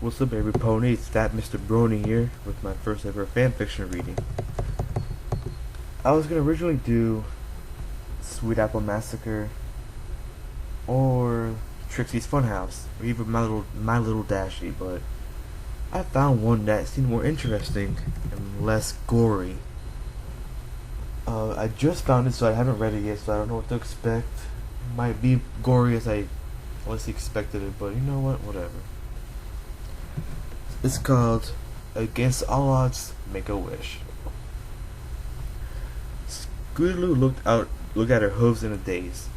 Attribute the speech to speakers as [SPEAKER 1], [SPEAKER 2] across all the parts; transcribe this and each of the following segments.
[SPEAKER 1] What's up, every pony? It's that Mr. Brony here with my first ever fanfiction reading. I was gonna originally do Sweet Apple Massacre or Trixie's Funhouse or even My Little Dashie, but I found one that seemed more interesting and less gory. I just found it, so I haven't read it yet, so I don't know what to expect. It might be gory as I least expected it, but you know what? Whatever. It's called Against All Odds, Make a Wish. Scootaloo looked at her hooves in a daze.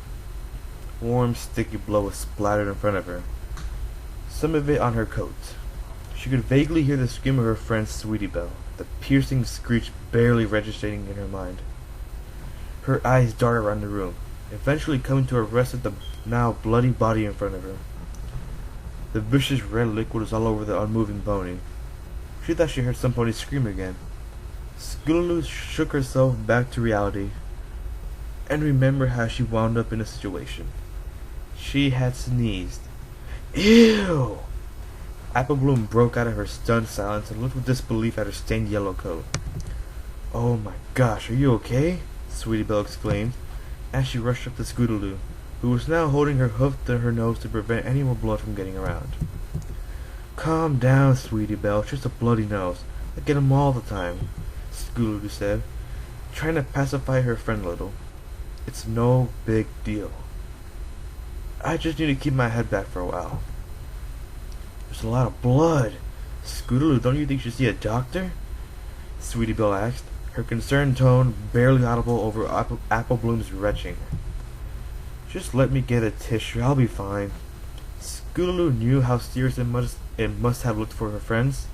[SPEAKER 1] Warm, sticky blood was splattered in front of her, some of it on her coat. She could vaguely hear the scream of her friend Sweetie Belle, the piercing screech barely registering in her mind. Her eyes darted around the room, eventually coming to a rest at the now bloody body in front of her. The vicious red liquid was all over the unmoving pony. She thought she heard some pony scream again. Scootaloo shook herself back to reality and remembered how she wound up in the situation. She had sneezed. Ew! Apple Bloom broke out of her stunned silence and looked with disbelief at her stained yellow coat. Oh my gosh, are you okay? Sweetie Belle exclaimed as she rushed up to Scootaloo, who was now holding her hoof to her nose to prevent any more blood from getting around. Calm down, Sweetie Belle, it's just a bloody nose. I get 'em all the time, Scootaloo said, trying to pacify her friend a little. It's no big deal. I just need to keep my head back for a while. There's a lot of blood. Scootaloo, don't you think you should see a doctor? Sweetie Belle asked, her concerned tone barely audible over Apple Bloom's retching. Just let me get a tissue, I'll be fine. Scootaloo knew how serious it must have looked for her friends,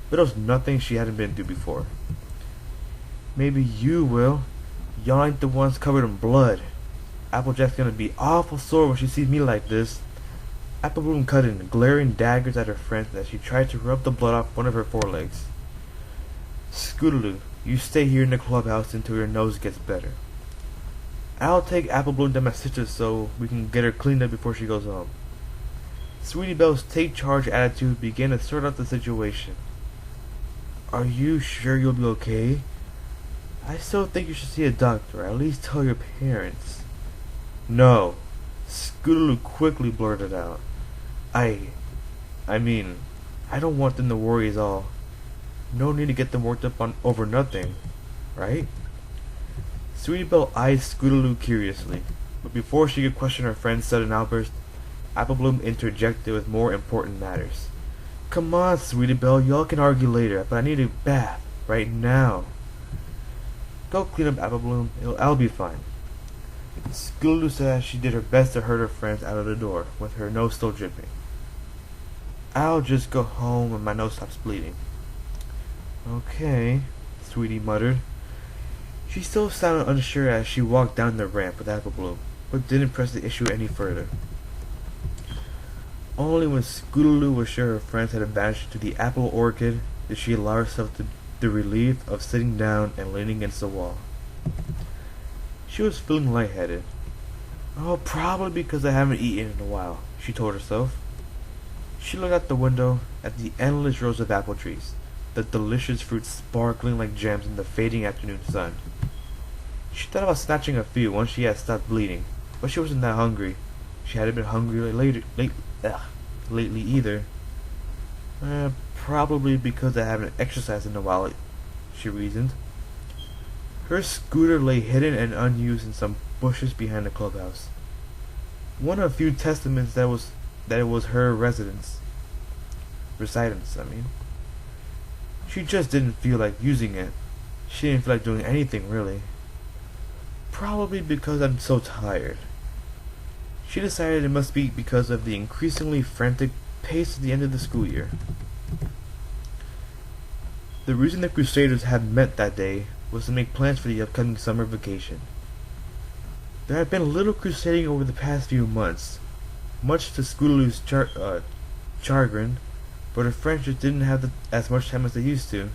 [SPEAKER 1] but it was nothing she hadn't been through before. Maybe you will. Y'all ain't the ones covered in blood. Applejack's gonna be awful sore when she sees me like this. Apple Bloom cut in, glaring daggers at her friend as she tried to rub the blood off one of her forelegs. Scootaloo, you stay here in the clubhouse until your nose gets better. I'll take Apple Bloom to my sister so we can get her cleaned up before she goes home. Sweetie Belle's take charge attitude began to sort out the situation. Are you sure you'll be okay? I still think you should see a doctor, or at least tell your parents. No, Scootaloo quickly blurted out. I mean, I don't want them to worry is all. No need to get them worked up over nothing, right? Sweetie Belle eyed Scootaloo curiously, but before she could question her friend's sudden outburst, Apple Bloom interjected with more important matters. Come on, Sweetie Belle, y'all can argue later, but I need a bath right now. Go clean up, Apple Bloom. I'll be fine. Scootaloo said as she did her best to herd her friends out of the door, with her nose still dripping. I'll just go home when my nose stops bleeding. Okay, Sweetie muttered. She still sounded unsure as she walked down the ramp with Apple Bloom, but didn't press the issue any further. Only when Scootaloo was sure her friends had vanished to the apple orchid did she allow herself the relief of sitting down and leaning against the wall. She was feeling lightheaded. Oh, probably because I haven't eaten in a while, she told herself. She looked out the window at the endless rows of apple trees, the delicious fruit sparkling like gems in the fading afternoon sun. She thought about snatching a few once she had stopped bleeding, but she wasn't that hungry. She hadn't been hungry lately either. Probably because I haven't exercised in a while, she reasoned. Her scooter lay hidden and unused in some bushes behind the clubhouse. One of a few testaments that it was her residence. She just didn't feel like using it. She didn't feel like doing anything really. Probably because I'm so tired. She decided it must be because of the increasingly frantic pace at the end of the school year. The reason the Crusaders had met that day was to make plans for the upcoming summer vacation. There had been little crusading over the past few months, much to Scootaloo's chagrin, but her friends just didn't have as much time as they used to.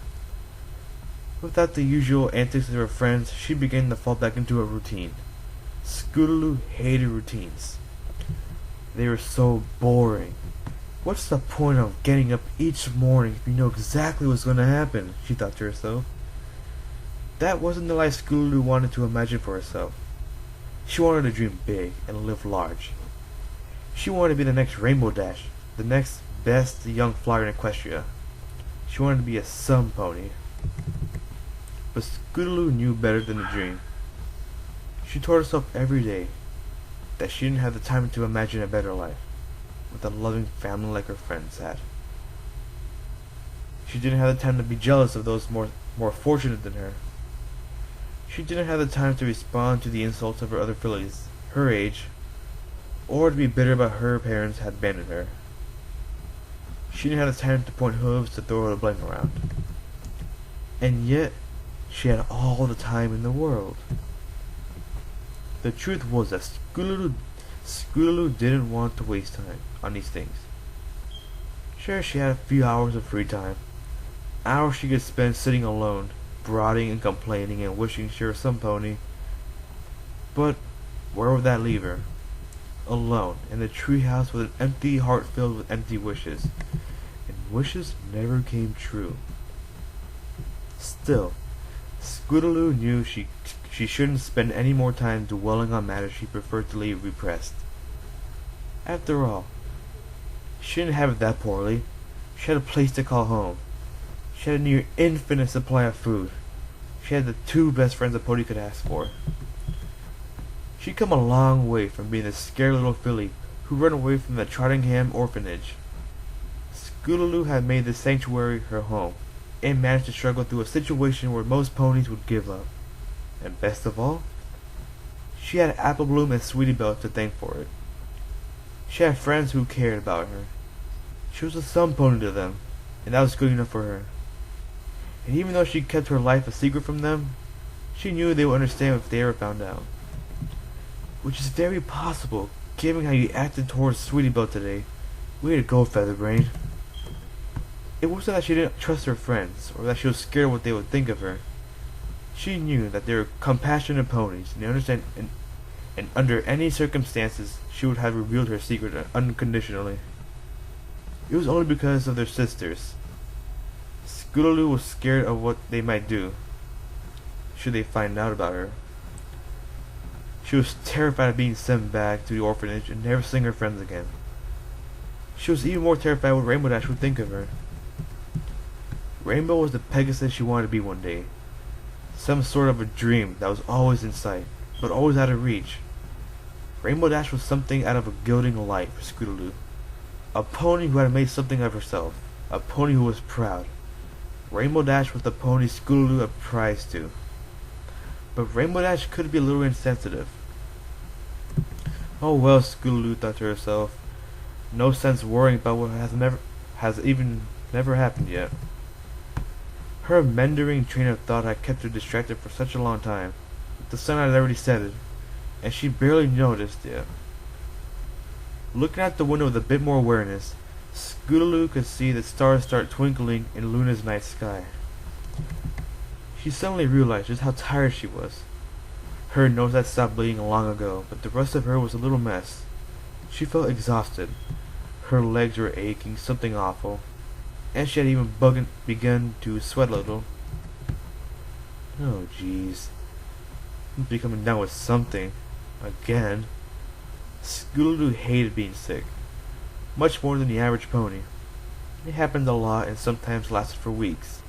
[SPEAKER 1] Without the usual antics of her friends, she began to fall back into a routine. Scootaloo hated routines. They were so boring. What's the point of getting up each morning if you know exactly what's going to happen? She thought to herself. That wasn't the life Scootaloo wanted to imagine for herself. She wanted to dream big and live large. She wanted to be the next Rainbow Dash, the next best young flyer in Equestria. She wanted to be a sun pony. But Scootaloo knew better than to dream. She told herself every day that she didn't have the time to imagine a better life, with a loving family like her friends had. She didn't have the time to be jealous of those more fortunate than her. She didn't have the time to respond to the insults of her other fillies, her age, or to be bitter about her parents had abandoned her. She didn't have the time to point hooves to throw the blame around. And yet, she had all the time in the world. The truth was that Scootaloo didn't want to waste time on these things. Sure, she had a few hours of free time. Hours she could spend sitting alone, brooding and complaining and wishing she were some pony. But where would that leave her? Alone, in the treehouse with an empty heart filled with empty wishes. And wishes never came true. Still, Scootaloo knew she shouldn't spend any more time dwelling on matters she preferred to leave repressed. After all, she didn't have it that poorly. She had a place to call home. She had a near infinite supply of food. She had the two best friends a pony could ask for. She'd come a long way from being the scared little filly who ran away from the Trottingham orphanage. Scootaloo had made this sanctuary her home, and managed to struggle through a situation where most ponies would give up. And best of all, she had Apple Bloom and Sweetie Belle to thank for it. She had friends who cared about her. She was a sun pony to them, and that was good enough for her. And even though she kept her life a secret from them, she knew they would understand if they ever found out. Which is very possible, given how you acted towards Sweetie Belle today. Way to go, Featherbrain. It wasn't that she didn't trust her friends, or that she was scared of what they would think of her. She knew that they were compassionate ponies, and they understand, and under any circumstances, she would have revealed her secret unconditionally. It was only because of their sisters. Scootaloo was scared of what they might do, should they find out about her. She was terrified of being sent back to the orphanage and never seeing her friends again. She was even more terrified of what Rainbow Dash would think of her. Rainbow was the Pegasus she wanted to be one day. Some sort of a dream that was always in sight, but always out of reach. Rainbow Dash was something out of a gilding light for Scootaloo. A pony who had made something of herself. A pony who was proud. Rainbow Dash was the pony Scootaloo had prized to. But Rainbow Dash could be a little insensitive. Oh well, Scootaloo thought to herself. No sense worrying about what has even never happened yet. Her meandering train of thought had kept her distracted for such a long time. The sun had already set, and she barely noticed it. Looking out the window with a bit more awareness, Scootaloo could see the stars start twinkling in Luna's night sky. She suddenly realized just how tired she was. Her nose had stopped bleeding long ago, but the rest of her was a little mess. She felt exhausted. Her legs were aching, something awful, and she had even begun to sweat a little. Oh jeez. Must be coming down with something. Again. Scootaloo hated being sick. Much more than the average pony. It happened a lot and sometimes lasted for weeks.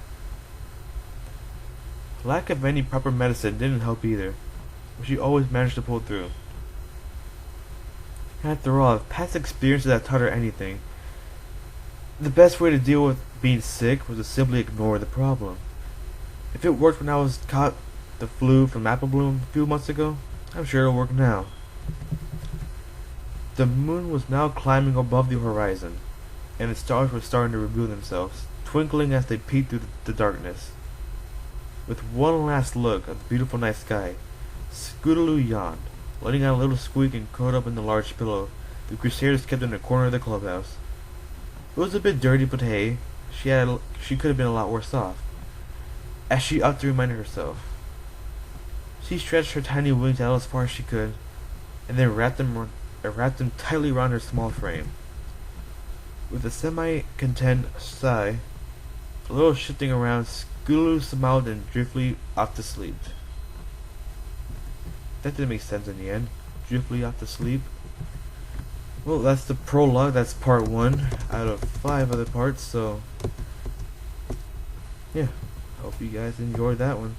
[SPEAKER 1] Lack of any proper medicine didn't help either, but she always managed to pull through. After all, if past experiences had taught her anything, the best way to deal with being sick was to simply ignore the problem. If it worked when I was caught the flu from Apple Bloom a few months ago, I'm sure it'll work now. The moon was now climbing above the horizon, and the stars were starting to reveal themselves, twinkling as they peeked through the darkness. With one last look at the beautiful night sky, Scootaloo yawned, letting out a little squeak and curled up in the large pillow the Crusaders kept in the corner of the clubhouse. It was a bit dirty, but hey, she could have been a lot worse off, as she ought to remind herself. She stretched her tiny wings out as far as she could, and then wrapped them tightly around her small frame. With a semi-content sigh, a little shifting around, Scootaloo smiled and driftly off to sleep. That didn't make sense in the end. Driftly off to sleep. Well, that's the prologue. That's part 1 out of 5 other parts. So, yeah. Hope you guys enjoyed that one.